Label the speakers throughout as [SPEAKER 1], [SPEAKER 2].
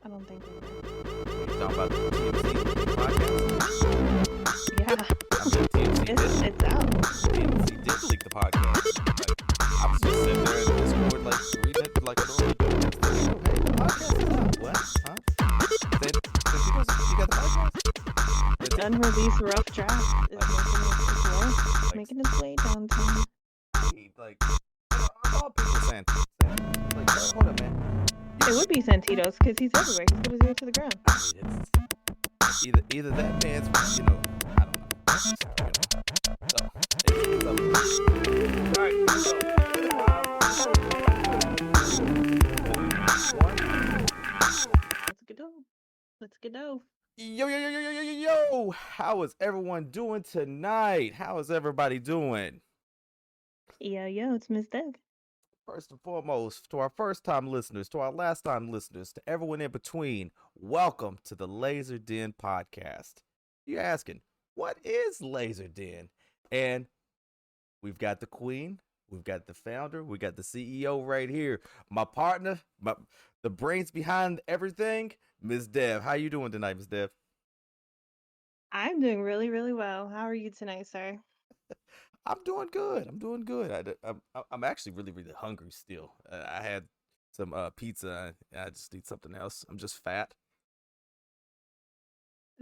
[SPEAKER 1] I don't think we were.
[SPEAKER 2] You talking about the TMC podcast?
[SPEAKER 1] Yeah,
[SPEAKER 2] I mean, TMC
[SPEAKER 1] it's
[SPEAKER 2] did.
[SPEAKER 1] it's out.
[SPEAKER 2] TMC did leak the podcast. Like, I was just sitting there in Discord, like reading it, like I normally do. Next thing you know, hey, the podcast is out. What? Huh? You got the podcast?
[SPEAKER 1] The unreleased rough draft is
[SPEAKER 2] Like,
[SPEAKER 1] making its way downtown.
[SPEAKER 2] like, all people saying, like, hold up, man.
[SPEAKER 1] It would be Santito's because he's everywhere. He's gonna zero to the ground.
[SPEAKER 2] I mean, it's either that man's, I don't know. So, it's up. All right,
[SPEAKER 1] Let's go.
[SPEAKER 2] Yo, how is everyone doing tonight? How is everybody doing?
[SPEAKER 1] Yo, it's MsDev.
[SPEAKER 2] First and foremost, to our first time listeners, to our last time listeners, to everyone in between, welcome to the LaZeR Den Podcast. You're asking, what is LaZeR Den? And we've got the queen, we've got the founder, we got the CEO right here. My partner, the brains behind everything, MsDev. How you doing tonight, MsDev?
[SPEAKER 1] I'm doing really, really well. How are you tonight, sir?
[SPEAKER 2] I'm doing good. I'm actually really, really hungry still. I had some pizza. I just need something else. I'm just fat.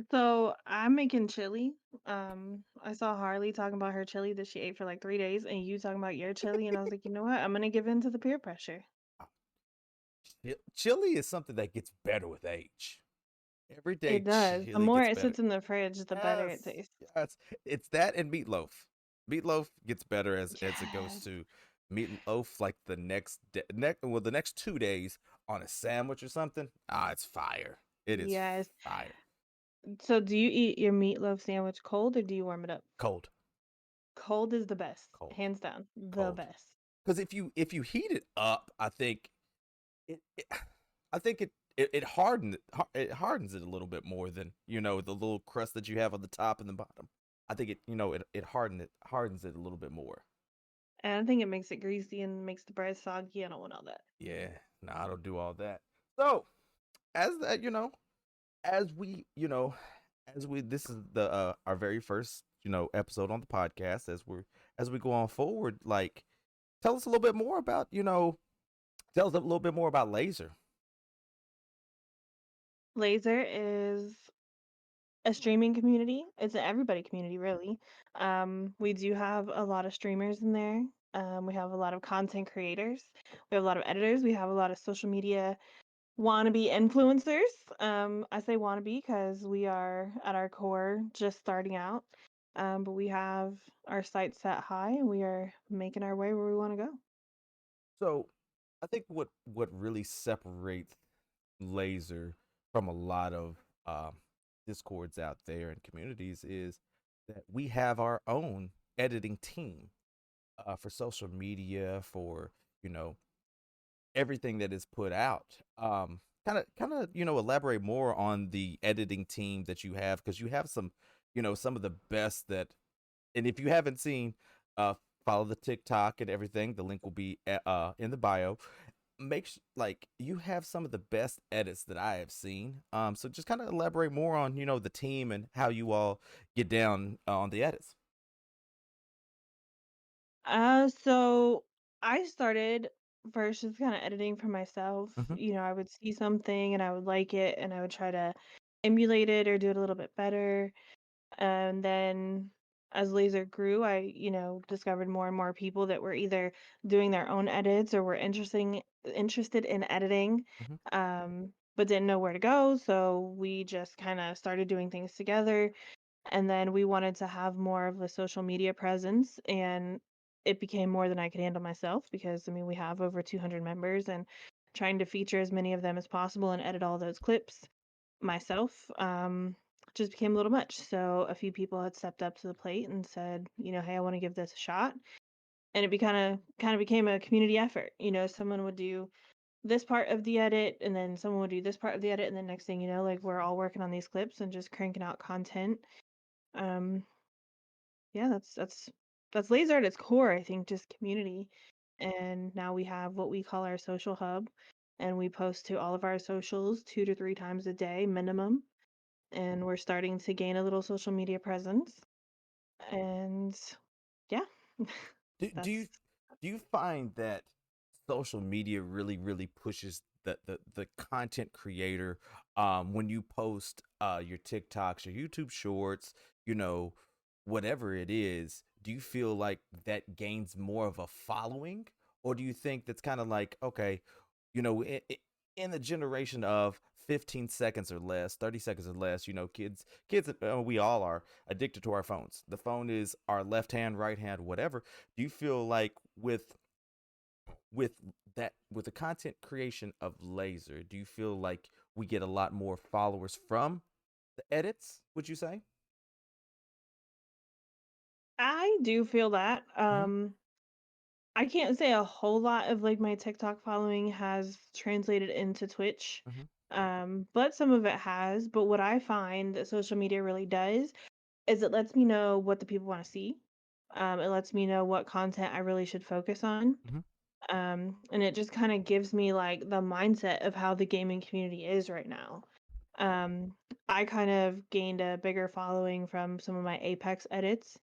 [SPEAKER 1] So I'm making chili. I saw Harley talking about her chili that she ate for like 3 days, and you talking about your chili, and I was like, you know what? I'm gonna give in to the peer pressure.
[SPEAKER 2] Chili is something that gets better with age. Every day,
[SPEAKER 1] It does. The
[SPEAKER 2] chili
[SPEAKER 1] more
[SPEAKER 2] gets
[SPEAKER 1] it
[SPEAKER 2] better.
[SPEAKER 1] sits in the fridge, the better it
[SPEAKER 2] Yes,
[SPEAKER 1] tastes.
[SPEAKER 2] yes. It's that and meatloaf. Meatloaf gets better as it goes
[SPEAKER 1] Yes.
[SPEAKER 2] to meatloaf. Like the next 2 days on a sandwich or something. It's fire. It is
[SPEAKER 1] Yes.
[SPEAKER 2] fire.
[SPEAKER 1] So do you eat your meatloaf sandwich cold or do you warm it up?
[SPEAKER 2] Cold.
[SPEAKER 1] Cold is the best,
[SPEAKER 2] Cold.
[SPEAKER 1] hands down, the
[SPEAKER 2] Cold.
[SPEAKER 1] best.
[SPEAKER 2] Because if you heat it up, I think it hardens it a little bit more than the little crust that you have on the top and the bottom. I think it hardens it a little bit more.
[SPEAKER 1] And I think it makes it greasy and makes the bread soggy. I don't want all that.
[SPEAKER 2] Yeah, no, I don't do all that. So as that as we this is the our very first episode on the podcast. As we go on forward, like, tell us a little bit more about LaZeR.
[SPEAKER 1] LaZeR is a streaming community. It's an everybody community, really. We do have a lot of streamers in there. We have a lot of content creators. We have a lot of editors. We have a lot of social media wannabe influencers. I say wannabe because we are at our core just starting out. But we have our sights set high and we are making our way where we want to go.
[SPEAKER 2] So I think what really separates LaZeR from a lot of discords out there and communities is that we have our own editing team for social media, for everything that is put out. Kind of elaborate more on the editing team that you have, because you have some of the best that. And if you haven't seen, follow the TikTok and everything. The link will be in the bio. Like, you have some of the best edits that I have seen. So just kind of elaborate more on the team and how you all get down on the edits.
[SPEAKER 1] So I started first just kind of editing for myself.
[SPEAKER 2] Mm-hmm.
[SPEAKER 1] I would see something and I would like it and I would try to emulate it or do it a little bit better. And then as LaZeR grew, I, discovered more and more people that were either doing their own edits or were interested in editing,
[SPEAKER 2] Mm-hmm.
[SPEAKER 1] but didn't know where to go. So we just kind of started doing things together. And then we wanted to have more of a social media presence, and it became more than I could handle myself because, I mean, we have over 200 members, and trying to feature as many of them as possible and edit all those clips myself just became a little much. So a few people had stepped up to the plate and said, hey, I want to give this a shot. And it kind of became a community effort. Someone would do this part of the edit and then someone would do this part of the edit, and then next thing you know, like, we're all working on these clips and just cranking out content. um yeah, that's LaZeR at its core, I think, just community. And now we have what we call our social hub, and we post to all of our socials 2 to 3 times a day minimum. And we're starting to gain a little social media presence. And yeah,
[SPEAKER 2] Do you
[SPEAKER 1] that's
[SPEAKER 2] find that social media really pushes the content creator when you post your TikToks, your YouTube shorts, you know, whatever it is, do you feel like that gains more of a following, or do you think that's kind of like, okay, you know, in the generation of 15 seconds or less, 30 seconds or less, you know, kids we all are addicted to our phones. The phone is our left hand, right hand, whatever. Do you feel like with with the content creation of LaZeR, do you feel like we get a lot more followers from the edits, would you say?
[SPEAKER 1] I do feel that.
[SPEAKER 2] Mhm.
[SPEAKER 1] I can't say a whole lot of like my TikTok following has translated into Twitch.
[SPEAKER 2] Mhm.
[SPEAKER 1] But some of it has. But what I find that social media really does is it lets me know what the people want to see. It lets me know what content I really should focus on.
[SPEAKER 2] Mhm.
[SPEAKER 1] And it just kind of gives me like the mindset of how the gaming community is right now. Um, I kind of gained a bigger following from some of my Apex edits,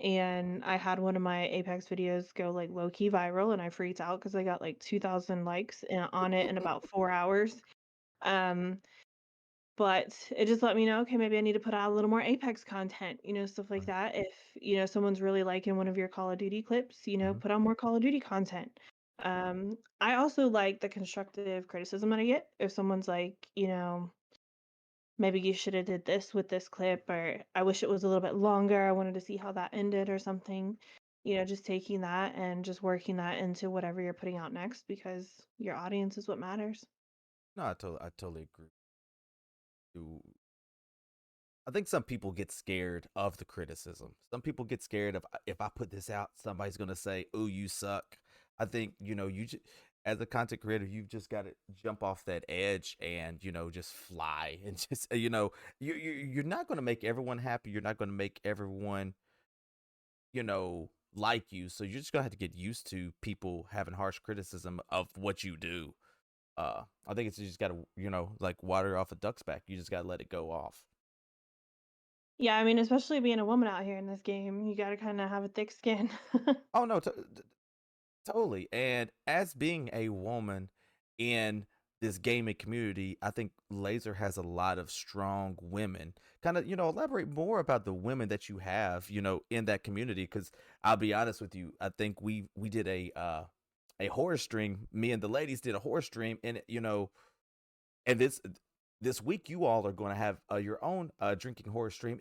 [SPEAKER 1] and I had one of my Apex videos go like low key viral, and I freaked out because I got like 2,000 likes on it in about 4 hours. Um, but it just let me know, okay, maybe I need to put out a little more Apex content, stuff like
[SPEAKER 2] Right.
[SPEAKER 1] that. If, someone's really liking one of your Call of Duty clips,
[SPEAKER 2] Mhm.
[SPEAKER 1] put out more Call of Duty content. I also like the constructive criticism that I get. If someone's like, maybe you should have did this with this clip, or I wish it was a little bit longer. I wanted to see how that ended or something. Just taking that and just working that into whatever you're putting out next because your audience is what matters.
[SPEAKER 2] No, I totally agree. You- I think some people get scared of the criticism. Some people get scared of, if I put this out, somebody's gonna say, "Oh, you suck." I think, as a content creator, you've just got to jump off that edge and, just fly and just, you're not gonna make everyone happy. You're not gonna make everyone, like you. So you're just gonna have to get used to people having harsh criticism of what you do. I think it's, you just gotta, like water off a duck's back. You just gotta let it go off.
[SPEAKER 1] Yeah, I mean, especially being a woman out here in this game, you got to kind of have a thick skin.
[SPEAKER 2] Oh no, totally. And as being a woman in this gaming community, I think LaZeR has a lot of strong women. Kind of, elaborate more about the women that you have, in that community. Because I'll be honest with you, I think we did a horror stream. Me and the ladies did a horror stream, and and this week you all are going to have your own drinking horror stream.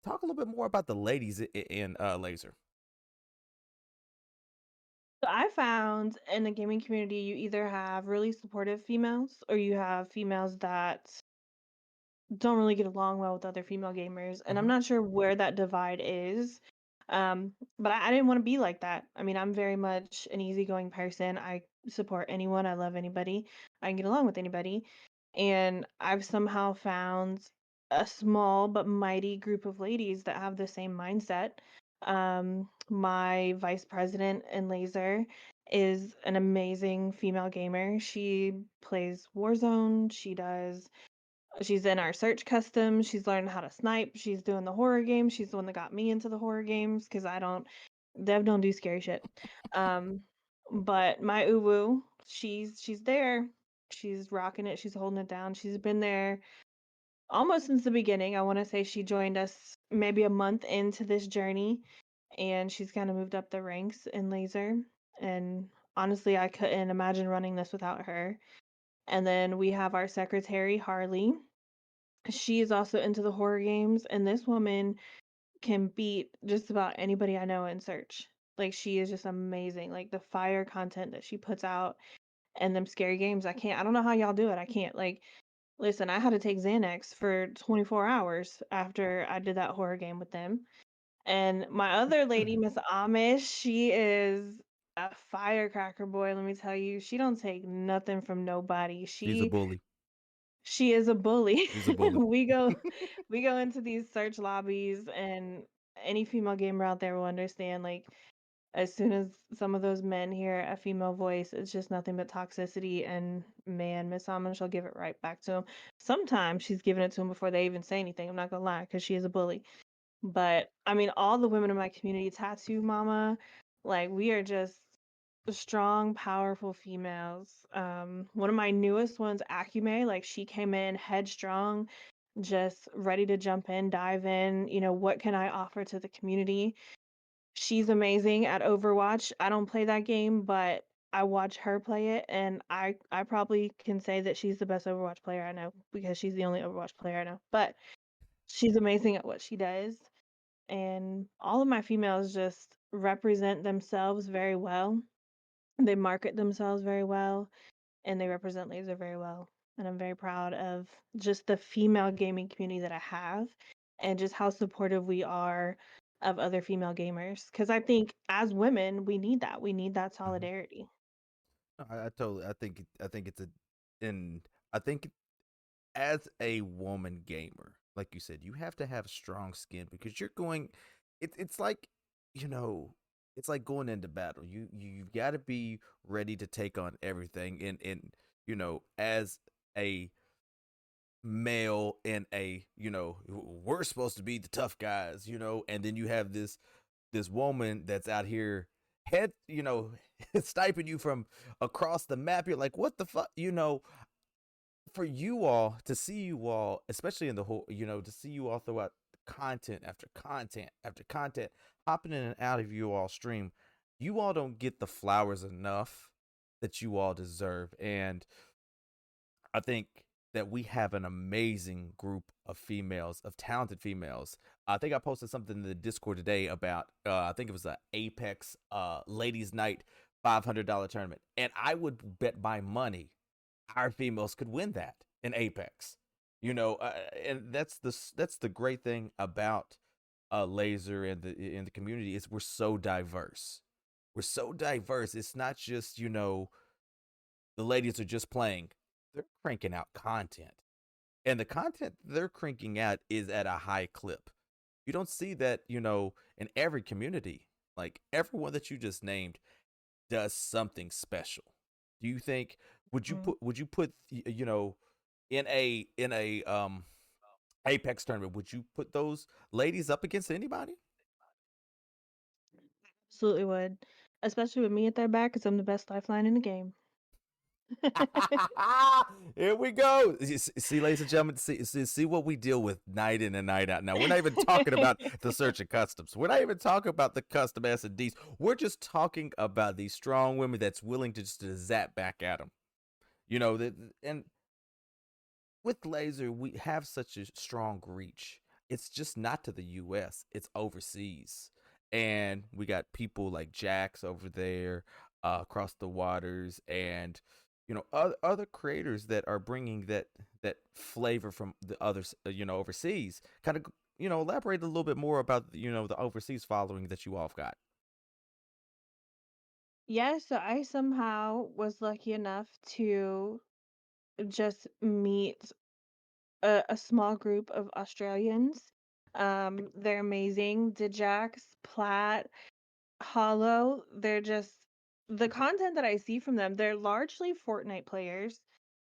[SPEAKER 2] Talk a little bit more about the ladies in LaZeR.
[SPEAKER 1] So I found in the gaming community, you either have really supportive females or you have females that don't really get along well with other female gamers. And I'm
[SPEAKER 2] Hmm.
[SPEAKER 1] not sure where that divide is. But I didn't want to be like that. I mean, I'm very much an easygoing person. I support anyone. I love anybody. I can get along with anybody. And I've somehow found a small but mighty group of ladies that have the same mindset. My vice president in LaZeR is an amazing female gamer. She plays Warzone. She's in our search custom. She's learning how to snipe. She's doing the horror games. She's the one that got me into the horror games because Dev don't do scary shit. Um, but my uwu, she's there. She's rocking it. She's holding it down. She's been there almost since the beginning. I want to say she joined us maybe a month into this journey, and she's kind of moved up the ranks in LaZeR. And honestly, I couldn't imagine running this without her. And then we have our secretary, Harley. She is also into the horror games, and this woman can beat just about anybody I know in search. Like she is just amazing. Like the fire content that she puts out and them scary games, I don't know how y'all do it. I can't. Like, listen, I had to take Xanax for 24 hours after I did that horror game with them. And my other lady, Miss Amish, she is a firecracker boy, let me tell you. She don't take nothing from nobody.
[SPEAKER 2] She's a
[SPEAKER 1] She
[SPEAKER 2] bully.
[SPEAKER 1] she is a bully.
[SPEAKER 2] She's a bully.
[SPEAKER 1] We go we go into these search lobbies, and any female gamer out there will understand, like, As soon as some of those men hear a female voice, it's just nothing but toxicity. And man, Miss Almond, she'll give it right back to him. Sometimes she's giving it to him before they even say anything. I'm not gonna lie, because she is a bully. But I mean, all the women in my community, tattoo mama, like we are just strong, powerful females. One of my newest ones, Akume, like she came in headstrong, just ready to jump in, dive in. What can I offer to the community? She's amazing at Overwatch. I don't play that game, but I watch her play it, and I probably can say that she's the best Overwatch player I know because she's the only Overwatch player I know. But she's amazing at what she does, and all of my females just represent themselves very well. They market themselves very well, and they represent LaZeR very well. And I'm very proud of just the female gaming community that I have and just how supportive we are of other female gamers. Because I think as women, we need that. We need that
[SPEAKER 2] Mhm.
[SPEAKER 1] solidarity.
[SPEAKER 2] No, I totally. I think it's a, and I think as a woman gamer, like you said, you have to have strong skin because you're going. It's like, you know, it's like going into battle. You've got to be ready to take on everything. And as a male and we're supposed to be the tough guys, and then you have this woman that's out here head, sniping you from across the map. You're like, what the fuck, for you all to see you all, especially in the whole, to see you all throughout content after content after content, hopping in and out of you all stream, you all don't get the flowers enough that you all deserve. And I think that we have an amazing group of females, of talented females. I think I posted something in the Discord today about, I think it was a Apex Ladies Night $500 tournament, and I would bet my money our females could win that in Apex. And that's the great thing about LaZeR and the community is we're so diverse. We're so diverse. It's not just the ladies are just playing; they're cranking out content, and the content they're cranking out is at a high clip. You don't see that in every community. Like everyone that you just named does something special. Do you think
[SPEAKER 1] Mhm.
[SPEAKER 2] would you put in a Apex tournament, would you put those ladies up against anybody?
[SPEAKER 1] Absolutely would. Especially with me at their back, because I'm the best lifeline in the game.
[SPEAKER 2] Here we go. See, ladies and gentlemen, see what we deal with night in and night out. Now, we're not even talking about the search and customs. We're not even talking about the custom S&Ds. We're just talking about these strong women that's willing to just to zap back at them. And with LaZeR, we have such a strong reach. It's just not to the US, it's overseas. And we got people like Jax over there, across the waters, and other creators that are bringing that flavor from the others, overseas. Kind of, elaborate a little bit more about the overseas following that you all have got.
[SPEAKER 1] Yeah, so I somehow was lucky enough to just meet a small group of Australians. They're amazing. Dijax, Platt, Hollow. They're just the content that I see from them. They're largely Fortnite players.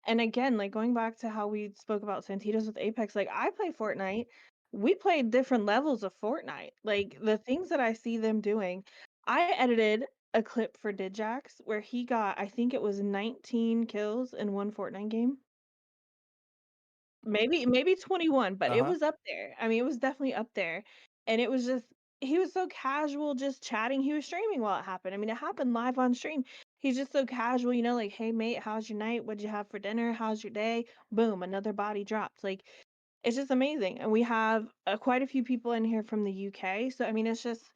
[SPEAKER 1] And again, like going back to how we spoke about Santitos with Apex, like I play Fortnite. We played different levels of Fortnite. Like the things that I see them doing. I edited a clip for Dijax where he got, I think it was 19 kills in one Fortnite game. Maybe 21, but
[SPEAKER 2] Uh
[SPEAKER 1] it
[SPEAKER 2] huh.
[SPEAKER 1] was up there. I mean, it was definitely up there. And it was just he was so casual just chatting. He was streaming while it happened. I mean, it happened live on stream. He's just so casual, like, "Hey mate, how's your night? What'd you have for dinner? How's your day?" Boom, another body dropped. Like it's just amazing. And we have quite a few people in here from the UK. So I mean, it's just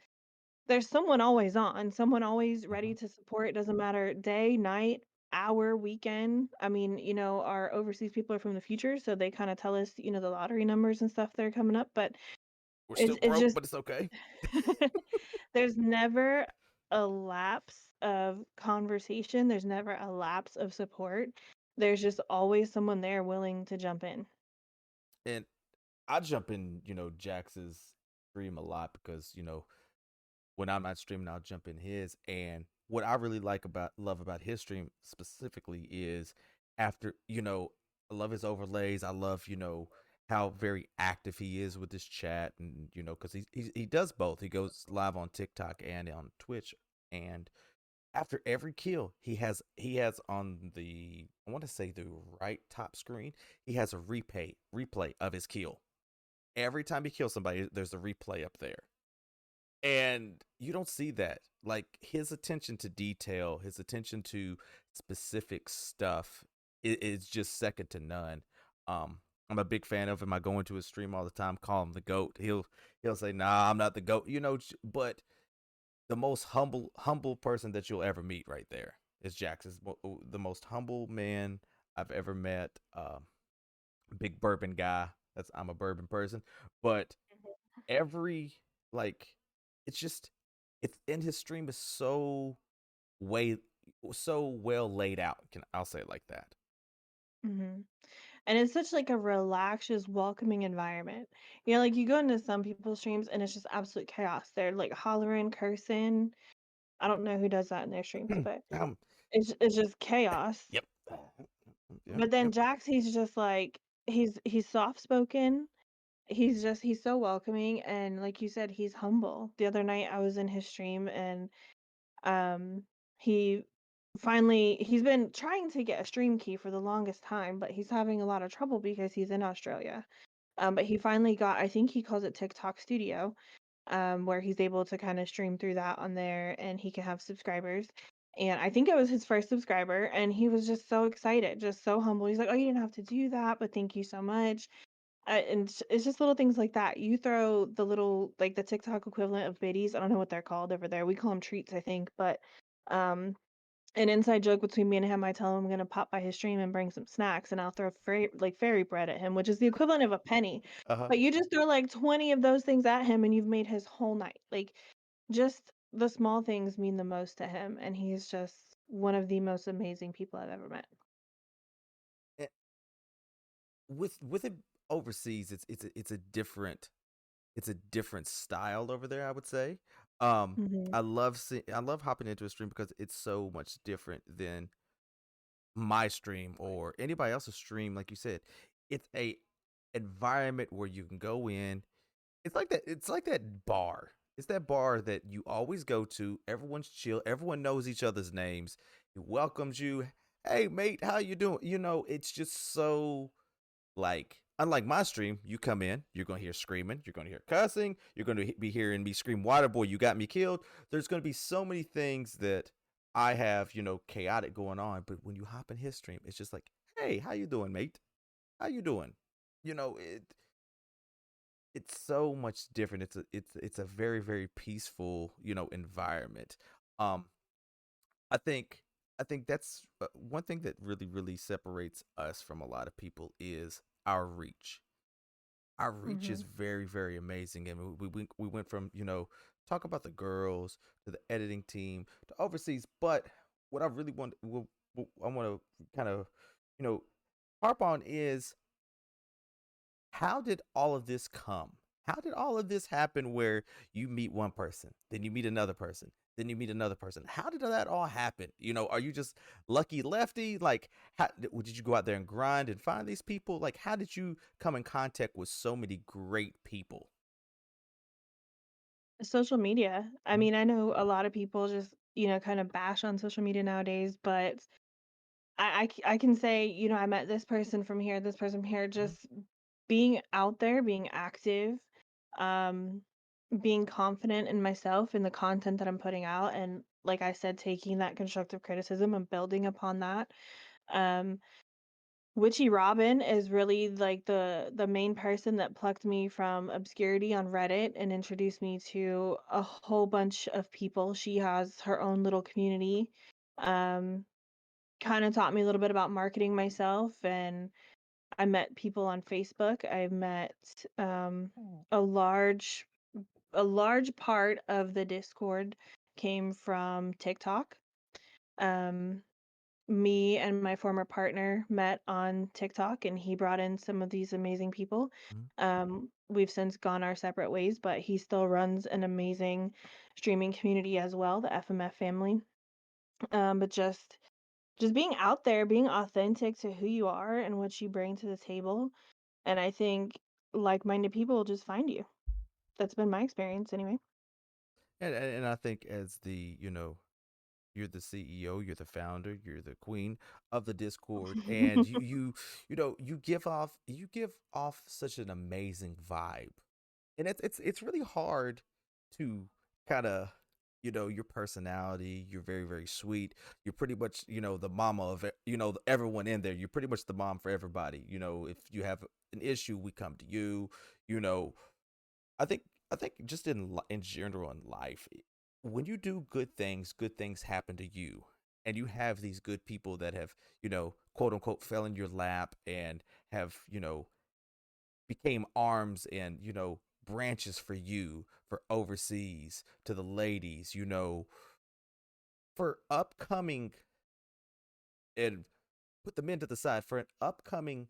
[SPEAKER 1] there's someone always on, someone always ready
[SPEAKER 2] Hmm.
[SPEAKER 1] to support. It doesn't matter day, night, hour, weekend. I mean, our overseas people are from the future, so they kind of tell us, the lottery numbers and stuff that are coming up. But
[SPEAKER 2] We're still
[SPEAKER 1] it's
[SPEAKER 2] broke,
[SPEAKER 1] just
[SPEAKER 2] but it's okay.
[SPEAKER 1] there's never a lapse of conversation. There's never a lapse of support. There's just always someone there willing to jump in.
[SPEAKER 2] And I jump in, Jax's stream a lot because when I'm not streaming, I'll jump in his. And what I really love about his stream specifically is after, I love his overlays. I love, how very active he is with his chat, and because he does both. He goes live on TikTok and on Twitch, and after every kill, he has on the, I want to say, the right top screen, he has a replay of his kill. Every time he kills somebody, there's a replay up there. And you don't see that. Like, his attention to detail, his attention to specific stuff is just second to none. I'm a big fan of him. I go into his stream all the time, call him the GOAT. He'll say, "Nah, I'm not the GOAT," but the most humble person that you'll ever meet right there is Jax. Is the most humble man I've ever met. Big bourbon guy. I'm a bourbon person, but every, like, it's just, it's in his stream is way so well laid out. I'll say it like that.
[SPEAKER 1] Mhm. And it's such like a relaxed, just welcoming environment. Like you go into some people's streams and it's just absolute chaos. They're like hollering, cursing. I don't know who does that in their streams, but
[SPEAKER 2] um,
[SPEAKER 1] it's just chaos.
[SPEAKER 2] yep, yep,
[SPEAKER 1] But then
[SPEAKER 2] yep.
[SPEAKER 1] Jax, he's just like he's soft spoken. He's so welcoming, and like you said, he's humble. The other night I was in his stream and um he he's been trying to get a stream key for the longest time, but he's having a lot of trouble because he's in Australia. But he finally got, I think he calls it TikTok Studio, where he's able to kind of stream through that on there and he can have subscribers. And I think it was his first subscriber, and he was just so excited, just so humble. He's like, "Oh, you didn't have to do that, but thank you so much." And it's just little things like that. You throw the little, like the TikTok equivalent of biddies. I don't know what they're called over there. We call them treats, I think. But um, an inside joke between me and him, I tell him I'm gonna pop by his stream and bring some snacks, and I'll throw fairy bread at him, which is the equivalent of a penny.
[SPEAKER 2] Uh-huh.
[SPEAKER 1] But you just throw like 20 of those things at him, and you've made his whole night. Like, just the small things mean the most to him, and he's just one of the most amazing people I've ever met.
[SPEAKER 2] Eh, with it overseas, it's a different style over there, I would say.
[SPEAKER 1] Hmm.
[SPEAKER 2] I love hopping into a stream because it's so much different than my stream or anybody else's stream. Like you said, it's a environment where you can go in. It's like that bar. It's that bar that you always go to. Everyone's chill. Everyone knows each other's names. He welcomes you. "Hey, mate, how you doing?" It's just so, like, unlike my stream, you come in, you're gonna hear screaming, you're gonna hear cussing, you're gonna be hearing me scream, "Water boy, you got me killed." There's gonna be so many things that I have, chaotic going on. But when you hop in his stream, it's just like, "Hey, how you doing, mate? How you doing?" You know, it it's so much different. It's a very, very peaceful, environment. Um, I think I think that's one thing that really, really separates us from a lot of people is our reach. Our reach is
[SPEAKER 1] Hmm.
[SPEAKER 2] very, very amazing, and we went from, talk about the girls to the editing team to overseas. But what I really what I want to kind of, you know harp on is, how did all of this come? How did all of this happen where you meet one person, then you meet another person, then you meet another person? How did that all happen? Are you just lucky lefty? Like, how did you go out there and grind and find these people? Like, how did you come in contact with so many great people?
[SPEAKER 1] Social media. I
[SPEAKER 2] Mhm,
[SPEAKER 1] mean, I know a lot of people just, kind of bash on social media nowadays, but I can say, I met this person from here, this person from here,
[SPEAKER 2] mhm.
[SPEAKER 1] just being out there, being active, um, being confident in myself and the content that I'm putting out, and like I said, taking that constructive criticism and building upon that. Um, Witchy Robin is really like the main person that plucked me from obscurity on Reddit and introduced me to a whole bunch of people. She has her own little community. Um, Kind of taught me a little bit about marketing myself, and I met people on Facebook. I met a large a large part of the Discord came from TikTok. Um me and my former partner met on TikTok and he brought in some of these amazing people.
[SPEAKER 2] Mhm.
[SPEAKER 1] We've since gone our separate ways, but he still runs an amazing streaming community as well, the FMF family. But just being out there, being authentic to who you are and what you bring to the table. And I think like-minded people will just find you. That's been my experience anyway.
[SPEAKER 2] And I think as the, you're the CEO, you're the founder, you're the queen of the Discord, and you give off such an amazing vibe, and it's really hard to kind of, your personality. You're very very sweet. You're pretty much, the mama of everyone in there. You're pretty much the mom for everybody. If you have an issue, we come to you. You know, I think I think just in general in life, when you do good things happen to you, and you have these good people that have, quote unquote, fell in your lap and have, became arms and, branches for you, for overseas, to the ladies, for upcoming, and put the men to the side, for an upcoming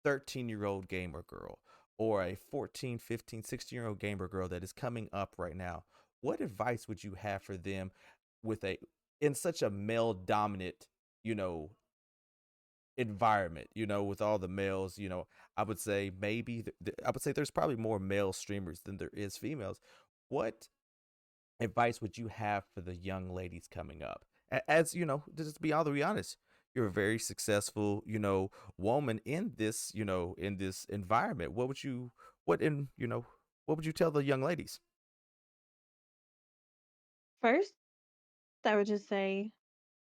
[SPEAKER 2] 13-year-old gamer girl, or a 14, 15, 16-year-old gamer girl that is coming up right now, what advice would you have for them with a in such a male dominant, you know, environment, with all the males, I would say maybe I would say there's probably more male streamers than there is females. What advice would you have for the young ladies coming up? As just to be all the way honest, you're a very successful, woman in this, in this environment. What would you tell the young ladies?
[SPEAKER 1] First, I would just say,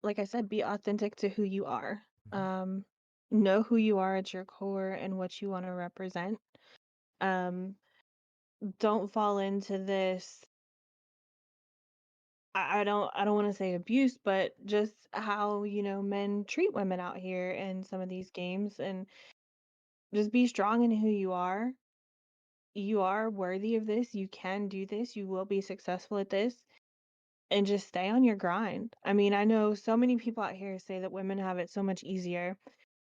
[SPEAKER 1] like I said, be authentic to who you are.
[SPEAKER 2] Mhm.
[SPEAKER 1] Um, know who you are at your core and what you want to represent. Um, don't fall into this. I don't want to say abuse, but just how, men treat women out here in some of these games and just be strong in who you are. You are worthy of this. You can do this. You will be successful at this. And just stay on your grind. I mean, I know so many people out here say that women have it so much easier.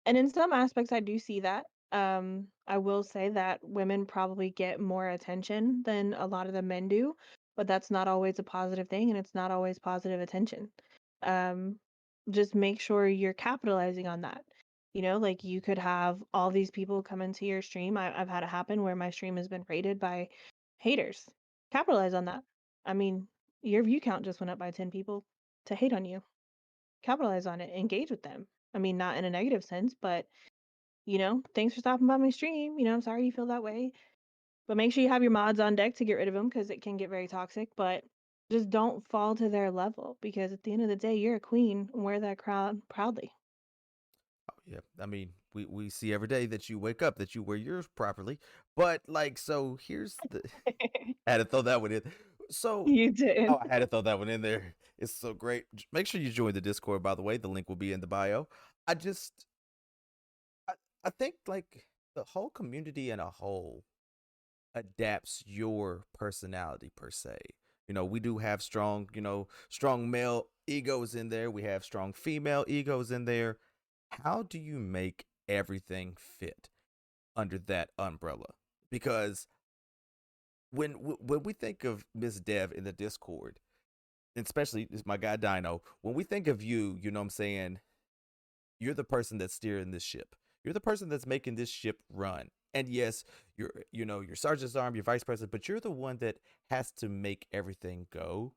[SPEAKER 1] And in some aspects, I do see that. I will say that women probably get more attention than a lot of the men do, but that's not always a positive thing, and it's not always positive attention. Um, just make sure you're capitalizing on that. Like you could have all these people come into your stream. I've had it happen where my stream has been rated by haters. Capitalize on that. I mean, your view count just went up by 10 people to hate on you. Capitalize on it. Engage with them. I mean, not in a negative sense, but thanks for stopping by my stream. I'm sorry you feel that way. But make sure you have your mods on deck to get rid of them because it can get very toxic. But just don't fall to their level because at the end of the day, you're a queen and wear that crown proudly.
[SPEAKER 2] Oh yeah, I mean, we see every day that you wake up that you wear yours properly, but like, so here's the I had to throw that one in. So,
[SPEAKER 1] You did.
[SPEAKER 2] oh, I had to throw that one in there. It's so great. Make sure you join the Discord, by the way. The link will be in the bio. I just, I, I think like the whole community in a whole adapts your personality per se. We do have strong, strong male egos in there. We have strong female egos in there. How do you make everything fit under that umbrella? Because when we think of Miss Dev in the Discord, and especially this my guy Dino, when we think of you, you know what I'm saying, you're the person that's steering this ship. You're the person that's making this ship run. And yes, you're sergeant's arm, you're vice president, but you're the one that has to make everything go.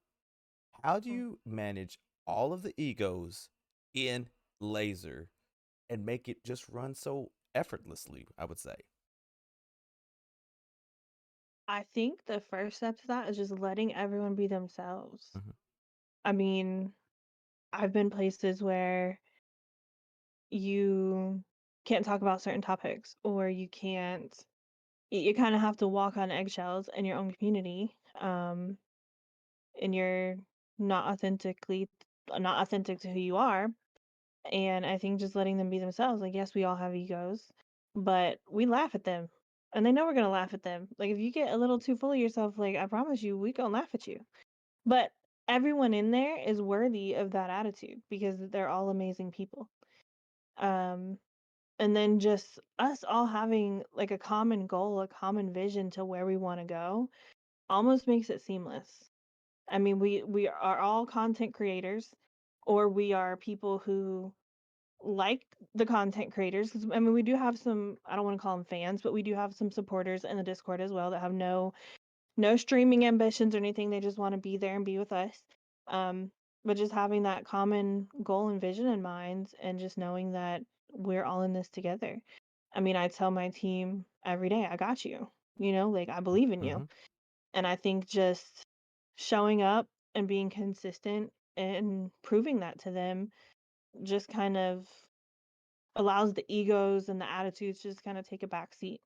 [SPEAKER 2] How do
[SPEAKER 1] Mm.
[SPEAKER 2] you manage all of the egos in LaZeR and make it just run so effortlessly, I would say?
[SPEAKER 1] I think the first step to that is just letting everyone be themselves.
[SPEAKER 2] Mhm.
[SPEAKER 1] I mean, I've been places where you can't talk about certain topics or you can't you kind of have to walk on eggshells in your own community, and you're not authentically not authentic to who you are. And I think just letting them be themselves, like, yes, we all have egos, but we laugh at them, and they know we're gonna laugh at them. Like, if you get a little too full of yourself, like, I promise you we gonna laugh at you. But everyone in there is worthy of that attitude because they're all amazing people. Um, and then just us all having like a common goal, a common vision to where we want to go almost makes it seamless. I mean, we are all content creators, or we are people who like the content creators. 'Cause, I mean, we do have some, I don't want to call them fans, but we do have some supporters in the Discord as well that have no streaming ambitions or anything. They just want to be there and be with us. Um, but just having that common goal and vision in mind, and just knowing that we're all in this together. I mean, I tell my team every day, I got you. Like I believe in you.
[SPEAKER 2] Mm-hmm.
[SPEAKER 1] And I think just showing up and being consistent and proving that to them just kind of allows the egos and the attitudes to just kind of take a back seat.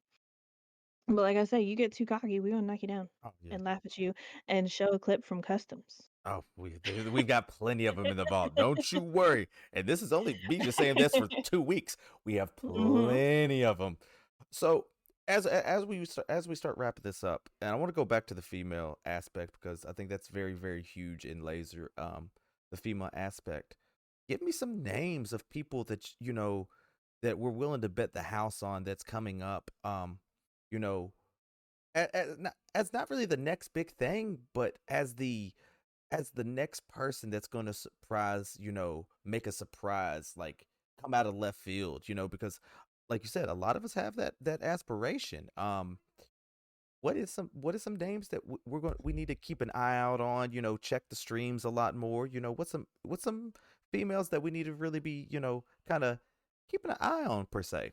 [SPEAKER 1] But like I said, you get too cocky, we gonna knock you down
[SPEAKER 2] Oh yeah.
[SPEAKER 1] and laugh at you and show a clip from customs.
[SPEAKER 2] Oh, we got plenty of them in the vault. Don't you worry. And this is only me just saying this for 2 weeks. We have
[SPEAKER 1] Mhm.
[SPEAKER 2] plenty of them. So as we start wrapping this up, and I want to go back to the female aspect because I think that's very very huge in LaZeR. The female aspect. Give me some names of people that that we're willing to bet the house on that's coming up. You know, as not really the next big thing, but as the next person that's going to surprise, make a surprise, like come out of left field, because like you said, a lot of us have that aspiration. What is some names that we need to keep an eye out on, check the streams a lot more, what's some females that we need to really be, kind of keeping an eye on per se.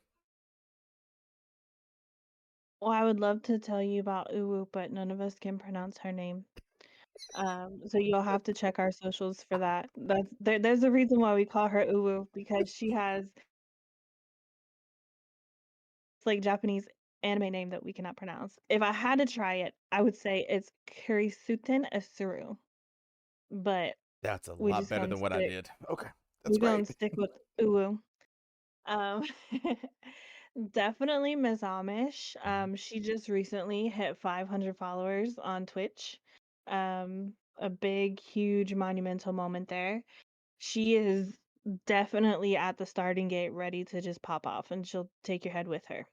[SPEAKER 1] Well, I would love to tell you about Uwu, but none of us can pronounce her name. So you'll have to check our socials for that. There's a reason why we call her Uwu, because she has like Japanese anime name that we cannot pronounce. If I had to try it, I would say it's Kurisuten Asuru, but
[SPEAKER 2] That's a
[SPEAKER 1] we
[SPEAKER 2] lot
[SPEAKER 1] just
[SPEAKER 2] better
[SPEAKER 1] gonna
[SPEAKER 2] than what I
[SPEAKER 1] stick
[SPEAKER 2] did. Okay, that's
[SPEAKER 1] we're
[SPEAKER 2] great.
[SPEAKER 1] gonna stick with Uwu. Um, definitely Miss Amish.
[SPEAKER 2] Mhm.
[SPEAKER 1] She just recently hit 500 followers on Twitch. A big, huge, monumental moment there. She is definitely at the starting gate, ready to just pop off, and she'll take your head with her.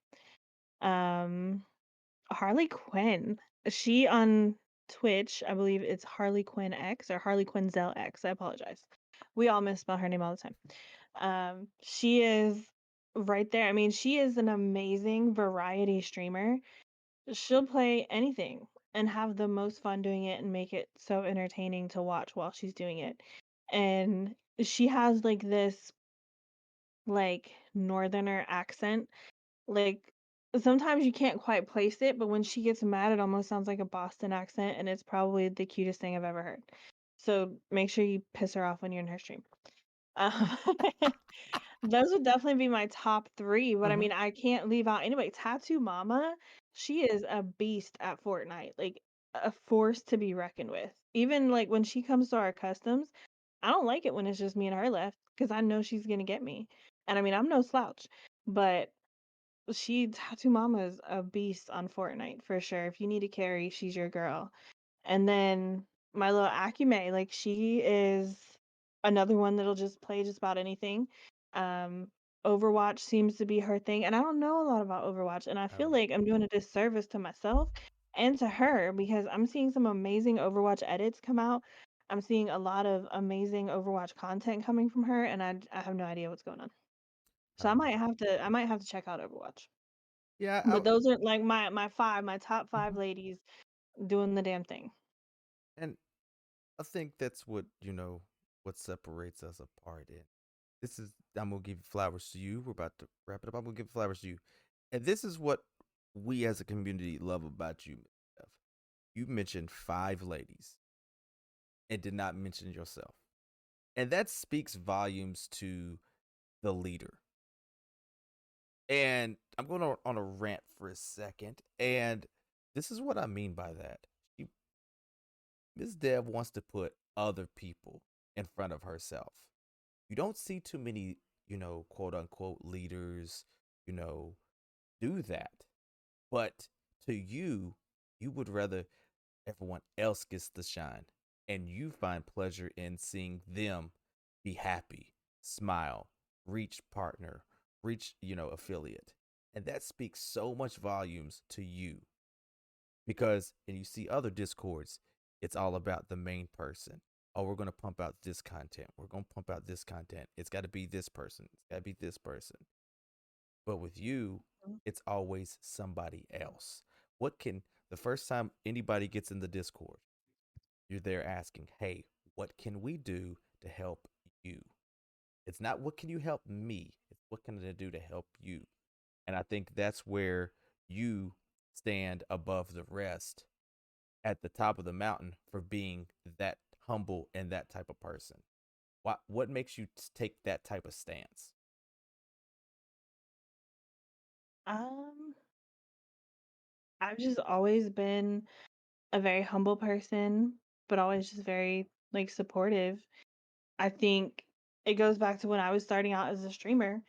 [SPEAKER 1] Um, Harley Quinn. She on Twitch, I believe it's Harley Quinn X or Harley Quinn Zell X. I apologize. We all misspell her name all the time. She is right there. I mean, she is an amazing variety streamer. She'll play anything and have the most fun doing it and make it so entertaining to watch while she's doing it. And she has like this like northerner accent. Like sometimes you can't quite place it, but when she gets mad, it almost sounds like a Boston accent, and it's probably the cutest thing I've ever heard. So make sure you piss her off when you're in her stream. Um, those would definitely be my top three, but I
[SPEAKER 2] Mhm.
[SPEAKER 1] mean, I can't leave out anyway. Tattoo Mama, she is a beast at Fortnite, like a force to be reckoned with. Even like when she comes to our customs, I don't like it when it's just me and her left because I know she's gonna get me. And I mean, I'm no slouch, but Tattoo Mama is a beast on Fortnite for sure. If you need a carry, she's your girl. And then my little Akume, like she is another one that'll just play just about anything. Um, Overwatch seems to be her thing, and I don't know a lot about Overwatch, and I
[SPEAKER 2] Oh
[SPEAKER 1] feel
[SPEAKER 2] yeah.
[SPEAKER 1] like I'm doing a disservice to myself and to her because I'm seeing some amazing Overwatch edits come out. I'm seeing a lot of amazing Overwatch content coming from her, and I have no idea what's going on. So
[SPEAKER 2] Oh yeah.
[SPEAKER 1] I might have to check out Overwatch.
[SPEAKER 2] Yeah.
[SPEAKER 1] But those are like my top five
[SPEAKER 2] Mhm.
[SPEAKER 1] ladies doing the damn thing.
[SPEAKER 2] And I think that's what separates us apart. And this is I'm gonna give flowers to you. We're about to wrap it up. I'm gonna give flowers to you. And this is what we as a community love about you, Steph. You mentioned 5 ladies and did not mention yourself. And that speaks volumes to the leader. And I'm going on a rant for a second. And this is what I mean by that. She, Ms. Dev wants to put other people in front of herself. You don't see too many, quote unquote leaders, you know, do that. But to you, you would rather everyone else gets the shine. and you find pleasure in seeing them be happy, smile, reach partner, reach, affiliate. And that speaks so much volumes to you because, and you see other discords, it's all about the main person. Oh, we're going to pump out this content. We're going to pump out this content. It's got to be this person. It's got to be this person. But with you, it's always somebody else. What can, the first time anybody gets in the Discord, you're there asking, hey, what can we do to help you? It's not what can you help me, it's what can I do to help you? And I think that's where you stand above the rest at the top of the mountain for being that humble and that type of person. What makes you take that type of stance?
[SPEAKER 1] Um, I've just always been a very humble person, but always just very like supportive. I think it goes back to when I was starting out as a streamer.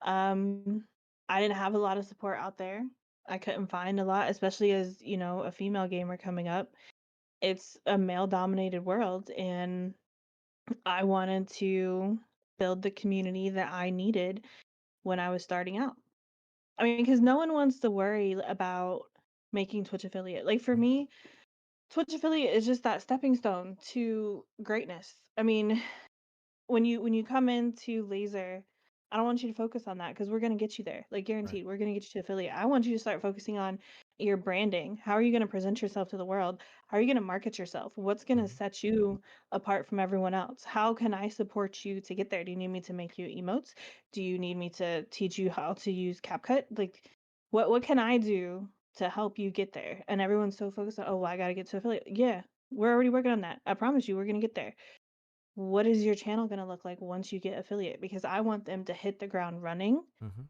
[SPEAKER 1] Um, I didn't have a lot of support out there. I couldn't find a lot, especially as, a female gamer coming up. It's a male dominated world, and I wanted to build the community that I needed when I was starting out. I mean, because no one wants to worry about making Twitch affiliate. Like for me, Twitch affiliate is just that stepping stone to greatness. I mean, when you come into LaZeR, I don't want you to focus on that because we're gonna get you there. Like
[SPEAKER 2] Right.
[SPEAKER 1] guaranteed, we're gonna get you to affiliate. I want you to start focusing on your branding. How are you gonna present yourself to the world? How are you gonna market yourself? What's gonna
[SPEAKER 2] Mm-hmm.
[SPEAKER 1] set you apart from everyone else? How can I support you to get there? Do you need me to make you emotes? Do you need me to teach you how to use CapCut? Like, what can I do to help you get there? And everyone's so focused on, oh, well, I gotta get to affiliate. Yeah, we're already working on that. I promise you, we're gonna get there. What is your channel going to look like once you get affiliate? Because I want them to hit the ground running
[SPEAKER 2] Mm-hmm.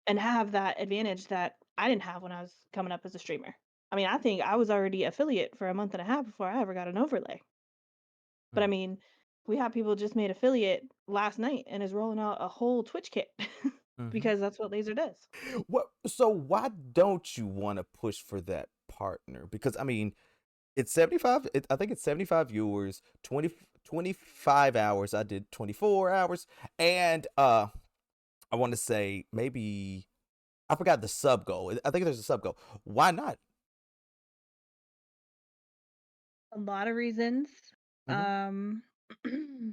[SPEAKER 1] and have that advantage that I didn't have when I was coming up as a streamer. I mean, I think I was already affiliate for a month and a half before I ever got an overlay. But I mean, we have people just made affiliate last night and is rolling out a whole Twitch kit
[SPEAKER 2] Mm-hmm.
[SPEAKER 1] because that's what LaZeR does.
[SPEAKER 2] What? So why don't you want to push for that partner? Because I mean, it's 75. I think it's 75 viewers, 25 hours. I did 24 hours, and I want to say maybe I forgot the sub goal. I think there's a sub goal. Why not?
[SPEAKER 1] A lot of reasons.
[SPEAKER 2] Mm-hmm.
[SPEAKER 1] Um,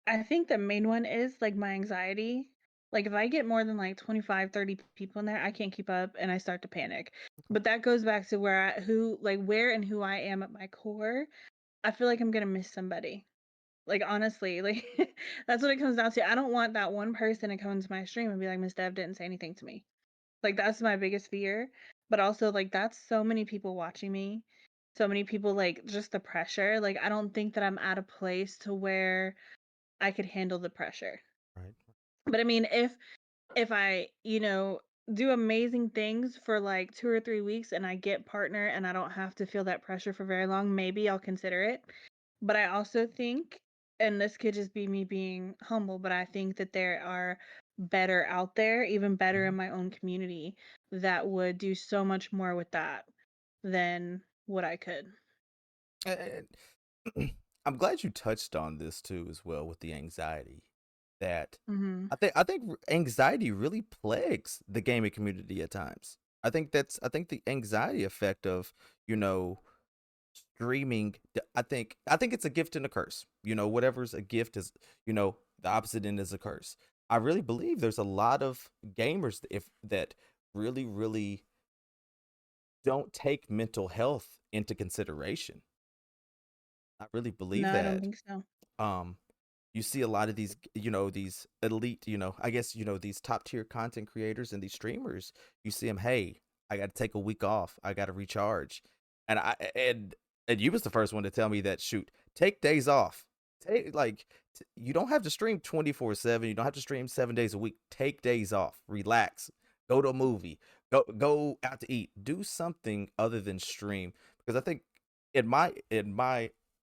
[SPEAKER 1] I think the main one is like my anxiety. Like if I get more than like 25, 30 people in there, I can't keep up and I start to panic. But that goes back to where and who I am at my core. I feel like I'm going to miss somebody. Like honestly, like that's what it comes down to. I don't want that one person to come into my stream and be like, MsDev didn't say anything to me. Like that's my biggest fear. But also like that's so many people watching me. So many people, like just the pressure. Like I don't think that I'm at a place to where I could handle the pressure.
[SPEAKER 2] Right.
[SPEAKER 1] But I mean, if I, do amazing things for like 2 or 3 weeks and I get partner and I don't have to feel that pressure for very long, maybe I'll consider it. But I also think, and this could just be me being humble, but I think that there are better out there, even better in
[SPEAKER 2] Mm-hmm.
[SPEAKER 1] my own community, that would do so much more with that than what I could.
[SPEAKER 2] And I'm glad you touched on this too as well with the anxiety that
[SPEAKER 1] Hmm.
[SPEAKER 2] I think anxiety really plagues the gaming community at times. I think the anxiety effect of, you know, streaming I think it's a gift and a curse. Whatever's a gift is, the opposite end is a curse. I really believe there's a lot of gamers if that really don't take mental health into consideration. I really believe
[SPEAKER 1] No, I don't
[SPEAKER 2] that.
[SPEAKER 1] think so.
[SPEAKER 2] Um, you see a lot of these, these elite, I guess, these top tier content creators and these streamers. You see them, hey, I got to take a week off. I got to recharge, and and you was the first one to tell me that. Shoot, take days off. You don't have to stream 24/7. You don't have to stream 7 days a week. Take days off. Relax. Go to a movie. Go out to eat. Do something other than stream because I think in my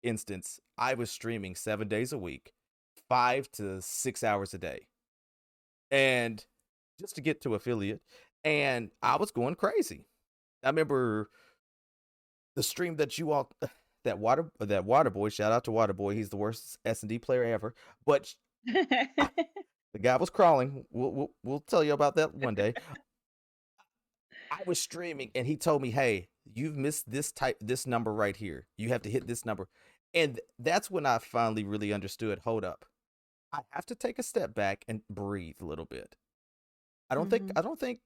[SPEAKER 2] instance, I was streaming 7 days a week, 5 to 6 hours a day, and just to get to affiliate, and I was going crazy. I remember the stream that you all that water boy. Shout out to water boy. He's the worst S&D player ever. But the guy was crawling. We'll tell you about that one day. I was streaming and he told me, "Hey, you've missed this number right here. You have to hit this number." And that's when I finally really understood, hold up. I have to take a step back and breathe a little bit. I don't think
[SPEAKER 1] Hmm.
[SPEAKER 2] I don't think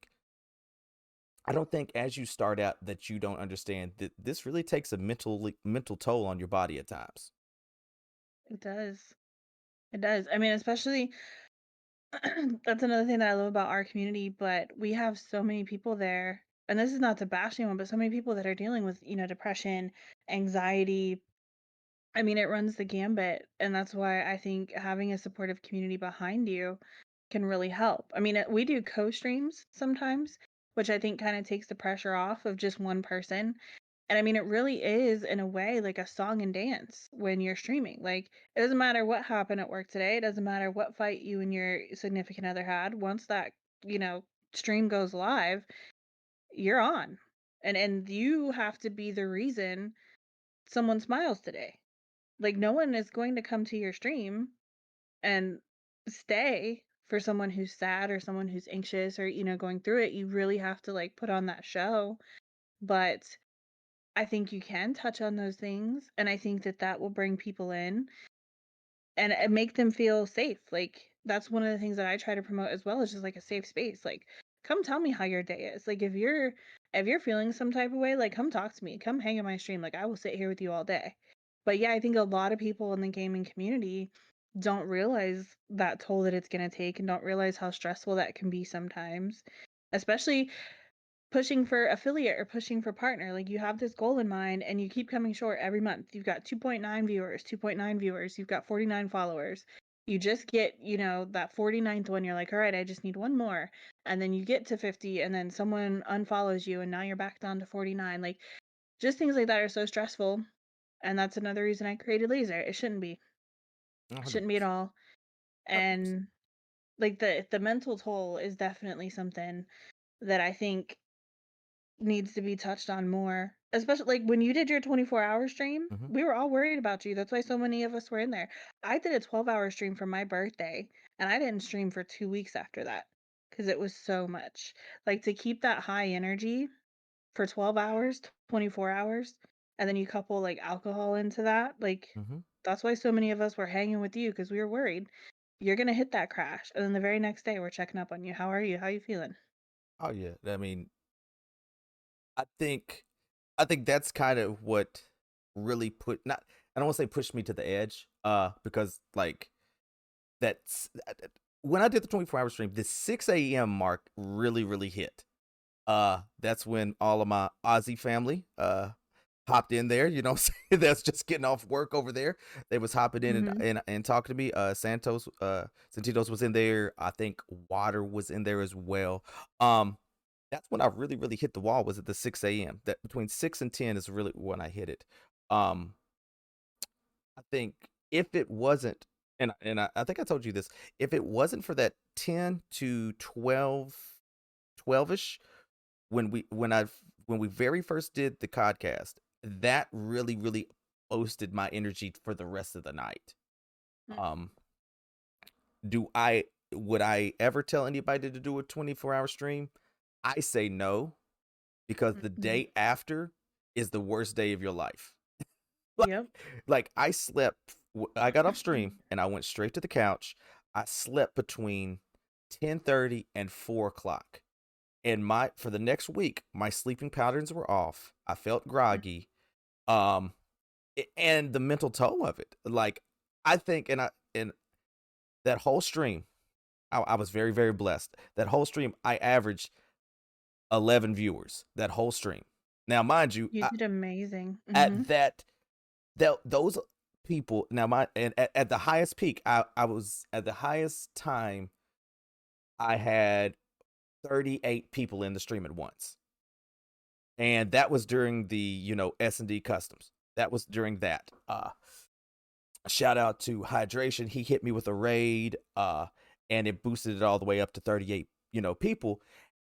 [SPEAKER 2] I don't think as you start out that you don't understand that this really takes a mental toll on your body at times.
[SPEAKER 1] It does. It does. I mean, especially that's another thing that I love about our community, but we have so many people there, and this is not to bash anyone, but so many people that are dealing with, depression, anxiety. I mean, it runs the gambit, and that's why I think having a supportive community behind you can really help. I mean, we do co-streams sometimes, which I think kind of takes the pressure off of just one person. And I mean, it really is, in a way, like a song and dance when you're streaming. Like, it doesn't matter what happened at work today. It doesn't matter what fight you and your significant other had. Once that, you know, stream goes live, you're on. And you have to be the reason someone smiles today. Like, no one is going to come to your stream and stay for someone who's sad or someone who's anxious or, going through it. You really have to like put on that show. But I think you can touch on those things, and I think that that will bring people in and make them feel safe. Like, that's one of the things that I try to promote as well, is just like a safe space. Like, come tell me how your day is. Like, if you're feeling some type of way, like, come talk to me. Come hang in my stream. Like, I will sit here with you all day. But yeah, I think a lot of people in the gaming community don't realize that toll that it's going to take, and don't realize how stressful that can be sometimes, especially pushing for affiliate or pushing for partner. Like, you have this goal in mind and you keep coming short every month. You've got 2.9 viewers, 2.9 viewers, you've got 49 followers. You just get, that 49th one. You're like, all right, I just need one more. And then you get to 50 and then someone unfollows you and now you're back down to 49. Like, just things like that are so stressful. And that's another reason I created LaZeR. It shouldn't be. It shouldn't be at
[SPEAKER 2] 100%.
[SPEAKER 1] all.
[SPEAKER 2] 100%.
[SPEAKER 1] And like the mental toll is definitely something that I think needs to be touched on more. Especially like when you did your 24-hour stream,
[SPEAKER 2] Hmm.
[SPEAKER 1] we were all worried about you. That's why so many of us were in there. I did a 12-hour stream for my birthday, and I didn't stream for 2 weeks after that because it was so much. Like, to keep that high energy for 12 hours, 24 hours, and then you couple like alcohol into that, like,
[SPEAKER 2] Hmm.
[SPEAKER 1] that's why so many of us were hanging with you, because we were worried you're gonna hit that crash. And then the very next day we're checking up on you. How are you? How you feeling?
[SPEAKER 2] Oh yeah. I mean, I think I think that's kind of what really put not I don't want to say pushed me to the edge because like that's when I did the 24-hour stream, the 6 a.m. mark really hit. That's when all of my Aussie family hopped in there, you know what I'm saying? That's just getting off work over there. They was hopping in and
[SPEAKER 1] Mm-hmm.
[SPEAKER 2] and talking to me. Santitos was in there. I think Water was in there as well. Um that's when I really hit the wall, was at the 6 a.m. That between 6 and 10 is really when I hit it. Um I think if it wasn't, I think I told you this, if it wasn't for that 10 to 12ish, when we very first did the podcast, that really boosted my energy for the rest of the night. Um, do I would I ever tell anybody to do a 24-hour stream? I say no, because the
[SPEAKER 1] Mm-hmm.
[SPEAKER 2] day after is the worst day of your life. Like,
[SPEAKER 1] Yep.
[SPEAKER 2] I slept. I got off stream and I went straight to the couch. I slept between 10:30 and 4 o'clock. And my for the next week, my sleeping patterns were off. I felt groggy. Um, and the mental toll of it. Like, I think, and that whole stream, I was very blessed. That whole stream, I averaged 11 viewers. That whole stream. Now, mind you,
[SPEAKER 1] You did amazing.
[SPEAKER 2] at
[SPEAKER 1] Mhm.
[SPEAKER 2] those people, now my and at the highest peak, I was at the highest time. I had 38 people in the stream at once, and that was during the S&D customs. That was during that. Shout out to Hydration. He hit me with a raid, and it boosted it all the way up to 38 people,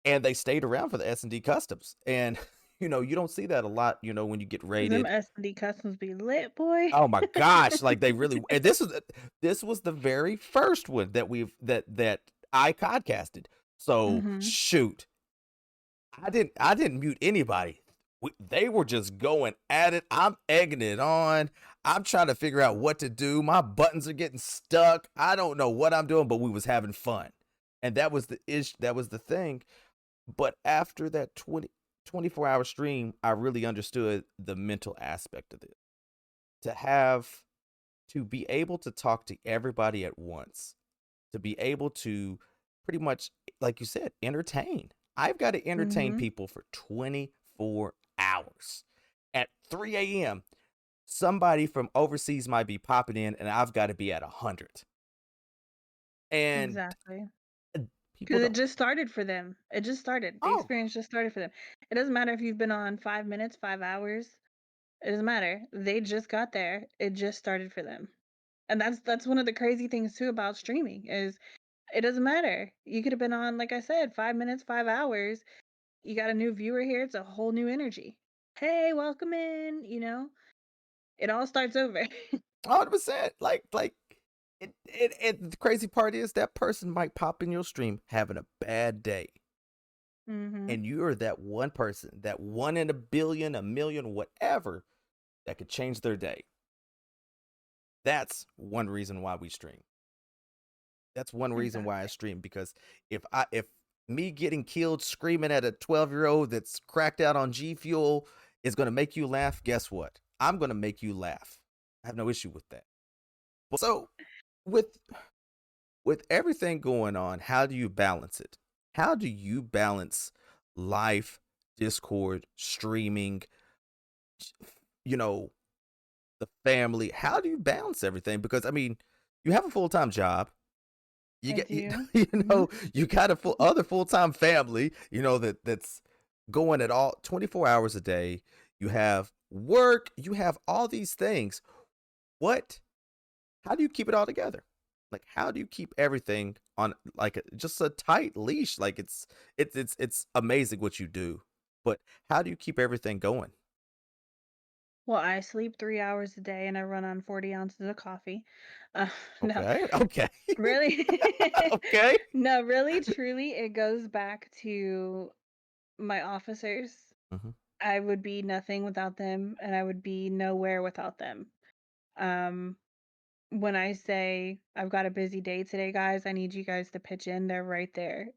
[SPEAKER 2] and they stayed around for the S&D customs. And you don't see that a lot, when you get
[SPEAKER 1] Them
[SPEAKER 2] rated.
[SPEAKER 1] S&D customs be lit, boy.
[SPEAKER 2] Oh my gosh, like they really, and this was the very first one that I podcasted. So
[SPEAKER 1] Mhm.
[SPEAKER 2] shoot, I didn't mute anybody. They were just going at it. I'm egging it on. I'm trying to figure out what to do. My buttons are getting stuck. I don't know what I'm doing, but we was having fun. And that was the ish. That was the thing. But after that 24-hour stream, I really understood the mental aspect of it. To have to be able to talk to everybody at once, to be able to pretty much, like you said, entertain. I've got to entertain
[SPEAKER 1] Mhm.
[SPEAKER 2] people for 24 hours. At 3 a.m., somebody from overseas might be popping in, and I've got to be at 100. And
[SPEAKER 1] Exactly.
[SPEAKER 2] uh, people
[SPEAKER 1] Because it
[SPEAKER 2] don't.
[SPEAKER 1] just started for them. It just started. The
[SPEAKER 2] Oh,
[SPEAKER 1] experience just started for them. It doesn't matter if you've been on 5 minutes, 5 hours. It doesn't matter. They just got there. It just started for them. And that's one of the crazy things too about streaming is it doesn't matter. You could have been on, like I said, 5 minutes, 5 hours. You got a new viewer here. It's a whole new energy. Hey, welcome in. It all starts over.
[SPEAKER 2] 100%. Like the crazy part is that person might pop in your stream having a bad day.
[SPEAKER 1] Mhm.
[SPEAKER 2] And you're that one person, that one in a billion, a million, whatever, that could change their day. That's one reason why we stream. That's one reason why I
[SPEAKER 1] Exactly.
[SPEAKER 2] stream, because if me getting killed screaming at a 12-year-old that's cracked out on G Fuel is going to make you laugh, guess what? I'm going to make you laugh. I have no issue with that. But so with everything going on, how do you balance it? How do you balance life, Discord, streaming, you know, the family? How do you balance everything? Because I mean, you have a full-time job. You
[SPEAKER 1] I
[SPEAKER 2] get
[SPEAKER 1] do.
[SPEAKER 2] you
[SPEAKER 1] Mhm.
[SPEAKER 2] know, you got a full-time family, that's going at all 24 hours a day. You have work, you have all these things. What How do you keep it all together? Like, how do you keep everything on like just a tight leash? Like it's amazing what you do, but how do you keep everything going?
[SPEAKER 1] Well, I sleep 3 hours a day and I run on 40 ounces of coffee. Uh, no,
[SPEAKER 2] Okay, okay,
[SPEAKER 1] really.
[SPEAKER 2] okay.
[SPEAKER 1] No, really, truly, it goes back to my officers.
[SPEAKER 2] Hmm.
[SPEAKER 1] I would be nothing without them, and I would be nowhere without them. Um, when I say I've got a busy day today, guys, I need you guys to pitch in. They're right there.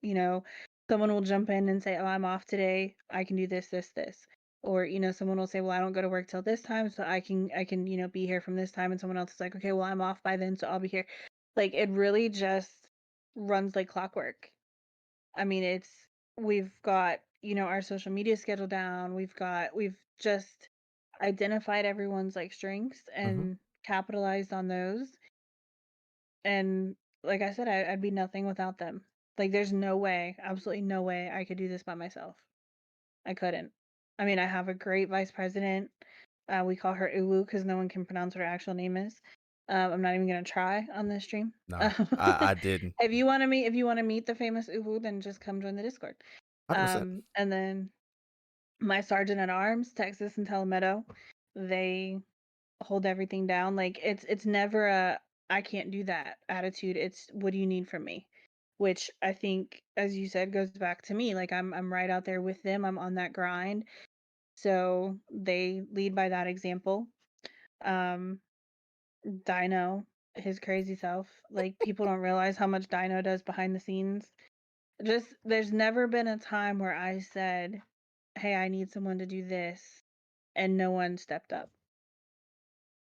[SPEAKER 1] Someone will jump in and say, "Oh, I'm off today. I can do this, this, this." Or, someone will say, "Well, I don't go to work till this time, so I can, be here from this time." And someone else is like, "Okay, well, I'm off by then, so I'll be here." Like it really just runs like clockwork. I mean, we've got, our social media schedule down. We've just identified everyone's like strengths
[SPEAKER 2] Hmm.
[SPEAKER 1] and capitalized on those. And like I said, I'd be nothing without them. Like there's no way, absolutely no way I could do this by myself. I couldn't. I mean, I have a great vice president. We call her Uwu because no one can pronounce what her actual name is. I'm not even gonna try on this stream.
[SPEAKER 2] No,
[SPEAKER 1] Um,
[SPEAKER 2] I didn't.
[SPEAKER 1] if you want to meet the famous Uwu, then just come join the Discord.
[SPEAKER 2] 100%.
[SPEAKER 1] And then my sergeant at arms, Texas and Telemedo, they hold everything down. Like it's never a I can't do that attitude. It's what do you need from me? Which I think, as you said, goes back to me. Like I'm right out there with them. I'm on that grind. So they lead by that example. Um, Dino, his crazy self. Like people don't realize how much Dino does behind the scenes. Just there's never been a time where I said, "Hey, I need someone to do this," and no one stepped up.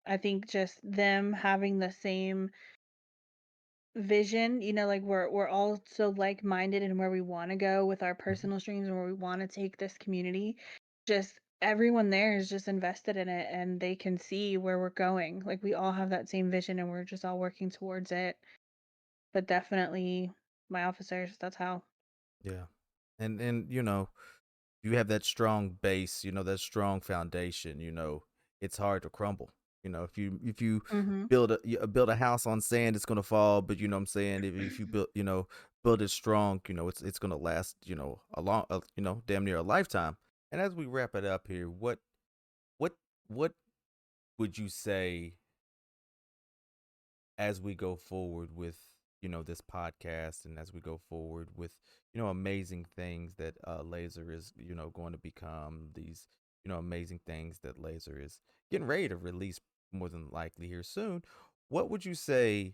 [SPEAKER 1] I think just them having the same vision, like we're all so like-minded in where we want to go with our
[SPEAKER 2] Hmm.
[SPEAKER 1] personal streams and where we want to take this community. Just everyone there is just invested in it and they can see where we're going. Like we all have that same vision and we're just all working towards it. But definitely my officers, that's how.
[SPEAKER 2] Yeah, and you have that strong base, that strong foundation. It's hard to crumble. If you
[SPEAKER 1] Mhm.
[SPEAKER 2] build a house on sand, it's gonna fall. But you know what I'm saying, if you build it strong, it's gonna last, a long, damn near a lifetime. And as we wrap it up here, what what would you say as we go forward with this podcast, and as we go forward with amazing things that LaZeR is going to become, these amazing things that LaZeR is getting ready to release more than likely here soon, what would you say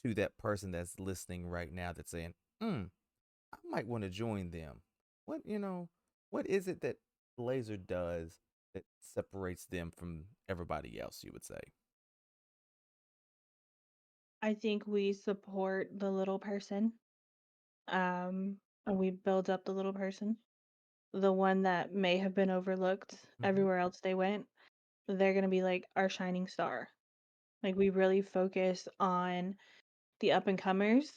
[SPEAKER 2] to that person that's listening right now that's saying, I might want to join them? What is it that LaZeR does that separates them from everybody else, you would say?
[SPEAKER 1] I think we support the little person. And we build up the little person, the one that may have been overlooked
[SPEAKER 2] Hmm.
[SPEAKER 1] everywhere else they went. They're gonna be like our shining star. Like we really focus on the up and comers,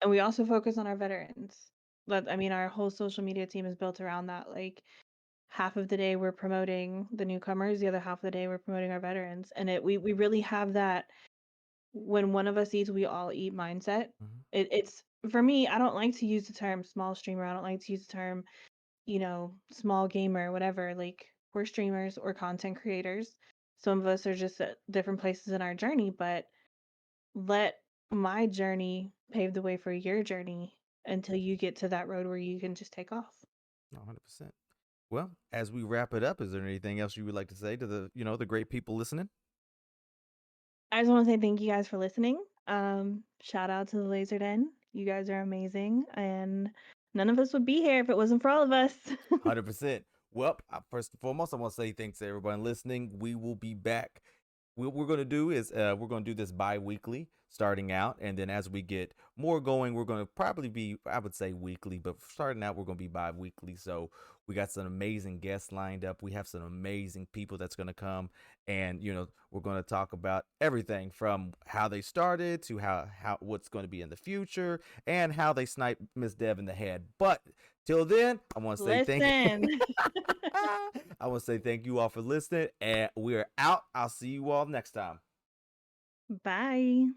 [SPEAKER 1] and we also focus on our veterans. But I mean, our whole social media team is built around that. Like half of the day we're promoting the newcomers, the other half of the day we're promoting our veterans, and we really have that when one of us eats, we all eat mindset.
[SPEAKER 2] Hmm.
[SPEAKER 1] It's for me. I don't like to use the term small streamer. I don't like to use the term small gamer, whatever. Like we're streamers or content creators. Some of us are just at different places in our journey, but let my journey pave the way for your journey until you get to that road where you can just take off.
[SPEAKER 2] 100%. Well, as we wrap it up, is there anything else you would like to say to the great people listening?
[SPEAKER 1] I just want to say thank you guys for listening. Shout out to the LaZeR Den. You guys are amazing, and none of us would be here if it wasn't for all of us.
[SPEAKER 2] 100%. Well, first and foremost, I want to say thanks to everyone listening. We will be back. What we're going to do is we're going to do this bi-weekly starting out, and then as we get more going, we're going to probably be, I would say, weekly, but starting out we're going to be bi-weekly. So we got some amazing guests lined up. We have some amazing people that's going to come, and we're going to talk about everything from how they started to how what's going to be in the future, and how they snipe MsDev in the head. But till then, I want to say thank you.
[SPEAKER 1] Listen.
[SPEAKER 2] I want to say thank you all for listening, and we're out. I'll see you all next time.
[SPEAKER 1] Bye.